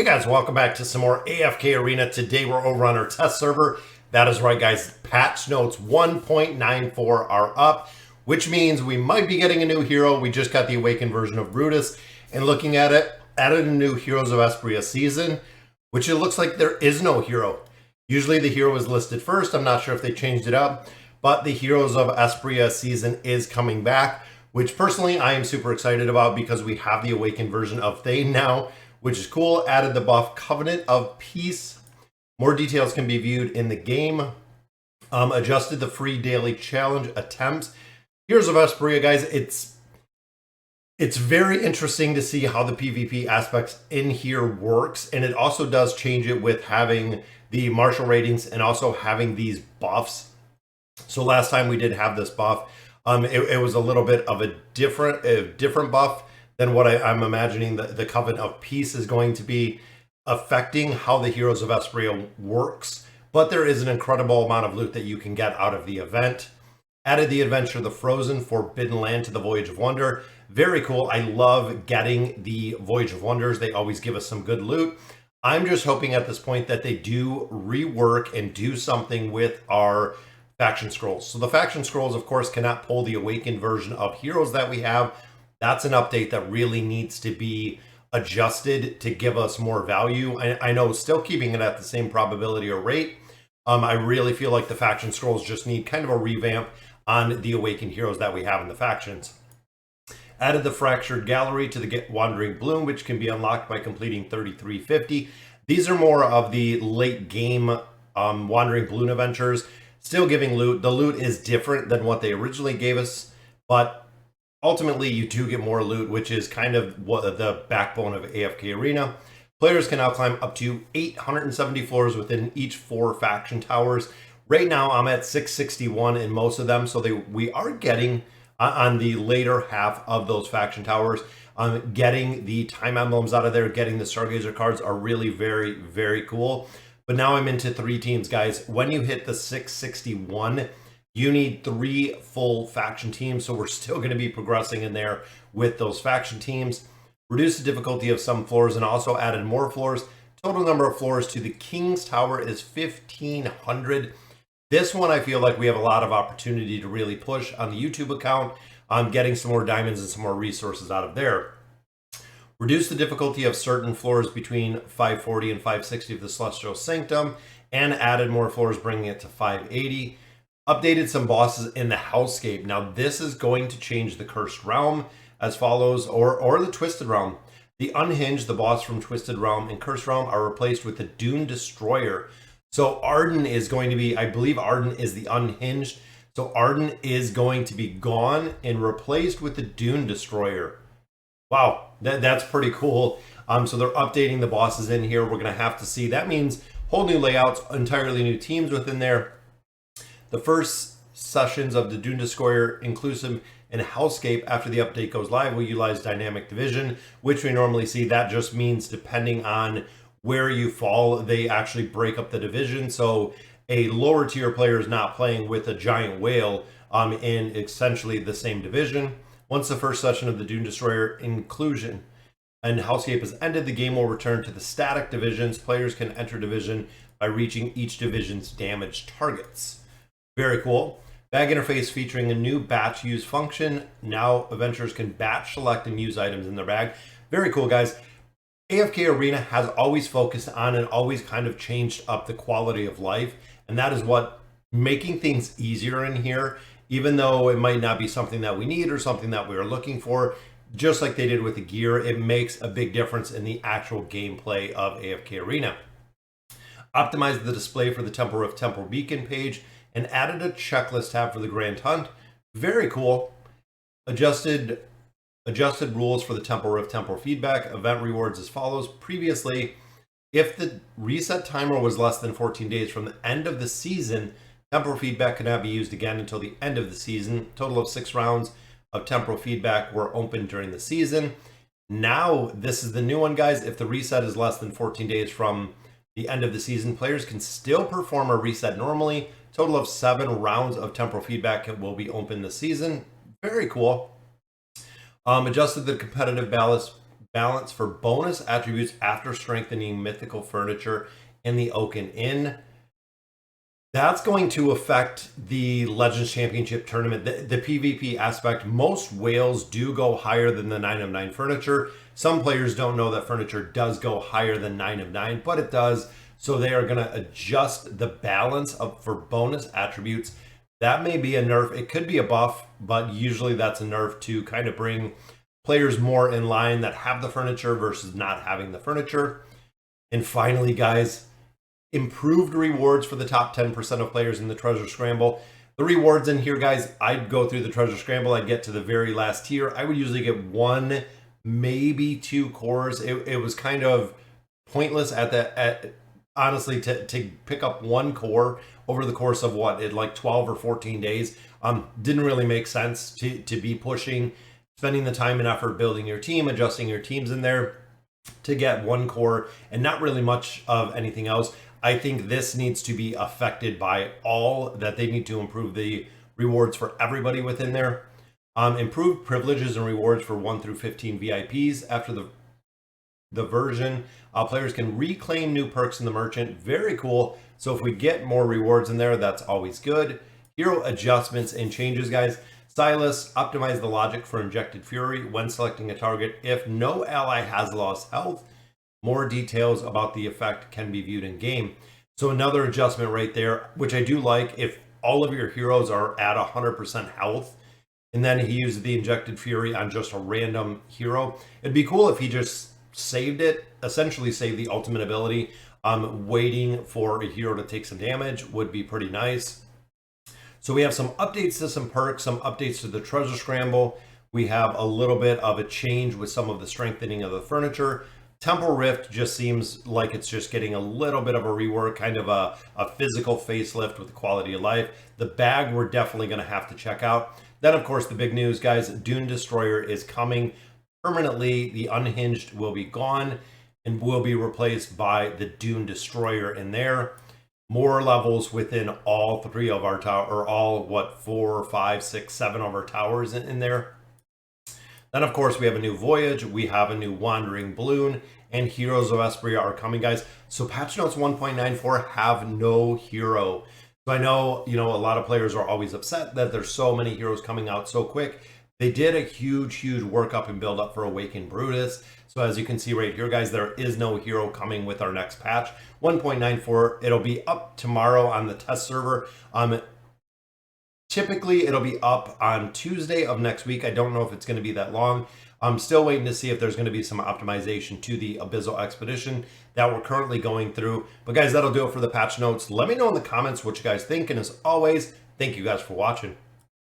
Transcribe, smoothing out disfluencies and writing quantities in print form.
Hey guys, welcome back to some more AFK Arena. Today we're over on our test server. That is right guys, patch notes 1.94 are up, which means we might be getting a new hero. We just got the awakened version of Brutus, and looking at it, added a new Heroes of Espria season, which it looks like there is no hero. Usually the hero is listed first. I'm not sure if they changed it up, but the Heroes of Espria season is coming back, which personally I am super excited about because we have the awakened version of Thane now, which is cool. Added the buff Covenant of Peace. More details can be viewed in the game. Adjusted the free daily challenge attempts. Heroes of Espria, guys, it's very interesting to see how the PvP aspects in here works, and it also does change it with having the martial ratings and also having these buffs. So last time we did have this buff, it was a little bit of a different buff than what I'm imagining the Covenant of Peace is going to be affecting how the Heroes of Espria works. But there is an incredible amount of loot that you can get out of the event. Added the adventure, the Frozen Forbidden Land to the Voyage of Wonder. Very cool. I love getting the Voyage of Wonders. They always give us some good loot. I'm just hoping at this point that they do rework and do something with our faction scrolls. So the faction scrolls, of course, cannot pull the awakened version of heroes that we have. That's an update that really needs to be adjusted to give us more value. I know still keeping it at the same probability or rate. I really feel like the faction scrolls just need kind of a revamp on the awakened heroes that we have in the factions. Added the Fractured Gallery to the Wandering Bloom, which can be unlocked by completing 3350. These are more of the late game Wandering Bloom adventures, still giving loot. The loot is different than what they originally gave us, but ultimately you do get more loot, which is kind of what the backbone of AFK Arena. Players can now climb up to 870 floors within each 4 faction towers. Right now I'm at 661 in most of them, so we are getting on the later half of those faction towers. Getting the time emblems out of there, getting the Stargazer cards are really very, very cool. But now I'm into 3 teams, guys. When you hit the 661, you need 3 full faction teams, so we're still going to be progressing in there with those faction teams. Reduced the difficulty of some floors and also added more floors. Total number of floors to the King's Tower is 1,500. This one I feel like we have a lot of opportunity to really push on the YouTube account, getting some more diamonds and some more resources out of there. Reduce the difficulty of certain floors between 540 and 560 of the Celestial Sanctum, and added more floors, bringing it to 580. Updated some bosses in the Hellscape. Now this is going to change the Cursed Realm as follows, or the Twisted Realm. The Unhinged, the boss from Twisted Realm and Cursed Realm, are replaced with the Dune Destroyer. So Arden is going to be, I believe Arden is the Unhinged. So Arden is going to be gone and replaced with the Dune Destroyer. Wow, that's pretty cool. So they're updating the bosses in here. We're gonna have to see. That means whole new layouts, entirely new teams within there. The first sessions of the Dune Destroyer, inclusive in Hellscape, after the update goes live, will utilize dynamic division, which we normally see. That just means depending on where you fall, they actually break up the division. So a lower tier player is not playing with a giant whale in essentially the same division. Once the first session of the Dune Destroyer inclusion and Hellscape has ended, the game will return to the static divisions. Players can enter division by reaching each division's damage targets. Very cool. Bag interface featuring a new batch use function. Now adventurers can batch select and use items in their bag. Very cool, guys. AFK Arena has always focused on and always kind of changed up the quality of life, and that is what making things easier in here, even though it might not be something that we need or something that we are looking for. Just like they did with the gear, it makes a big difference in the actual gameplay of AFK Arena. Optimized the display for the Temple Rift Temple Beacon page and added a checklist tab for the Grand Hunt. Very cool. Adjusted rules for the Temple Rift Temple feedback. Event rewards as follows. Previously, if the reset timer was less than 14 days from the end of the season, temporal feedback could not be used again until the end of the season. Total of 6 rounds of temporal feedback were opened during the season. Now, this is the new one, guys. If the reset is less than 14 days from the end of the season, players can still perform a reset normally. Total of 7 rounds of temporal feedback will be open this season. Very cool. Adjusted the competitive balance for bonus attributes after strengthening mythical furniture in the Oaken Inn. That's going to affect the Legends Championship tournament, the PvP aspect. Most whales do go higher than the 9 of 9 furniture. Some players don't know that furniture does go higher than 9 of 9, but it does. So they are going to adjust the balance for bonus attributes. That may be a nerf. It could be a buff, but usually that's a nerf to kind of bring players more in line that have the furniture versus not having the furniture. And finally, guys, improved rewards for the top 10% of players in the Treasure Scramble. The rewards in here, guys, I'd go through the Treasure Scramble. I'd get to the very last tier. I would usually get 1, maybe 2 cores. It was kind of pointless honestly to pick up 1 core over the course of like 12 or 14 days. Didn't really make sense to be pushing, spending the time and effort building your team, adjusting your teams in there to get 1 core and not really much of anything else. I think this needs to be affected by all, that they need to improve the rewards for everybody within there. Improved privileges and rewards for 1 through 15 VIPs. After the version, players can reclaim new perks in the merchant. Very cool. So if we get more rewards in there, that's always good. Hero adjustments and changes, guys. Silas, optimize the logic for injected fury when selecting a target if no ally has lost health. More details about the effect can be viewed in game. So another adjustment right there, which I do like. If all of your heroes are at 100% health, and then he uses the injected fury on just a random hero, it'd be cool if he just saved it, essentially saved the ultimate ability. Waiting for a hero to take some damage would be pretty nice. So we have some updates to some perks, some updates to the Treasure Scramble. We have a little bit of a change with some of the strengthening of the furniture. Temple Rift just seems like it's just getting a little bit of a rework, kind of a physical facelift with the quality of life. The bag we're definitely going to have to check out. Then, of course, the big news, guys, Dune Destroyer is coming permanently. The Unhinged will be gone and will be replaced by the Dune Destroyer in there. More levels within all 3 of our tower, or all, 4, 5, 6, 7 of our towers in there. Then, of course, we have a new Voyage, we have a new Wandering Balloon, and Heroes of Espria are coming, guys. So patch notes 1.94 have no hero. So I know, a lot of players are always upset that there's so many heroes coming out so quick. They did a huge workup and build up for Awakened Brutus. So as you can see right here, guys, there is no hero coming with our next patch. 1.94, it'll be up tomorrow on the test server. Typically, it'll be up on Tuesday of next week. I don't know if it's going to be that long. I'm still waiting to see if there's going to be some optimization to the Abyssal Expedition that we're currently going through. But guys, that'll do it for the patch notes. Let me know in the comments what you guys think. And as always, thank you guys for watching.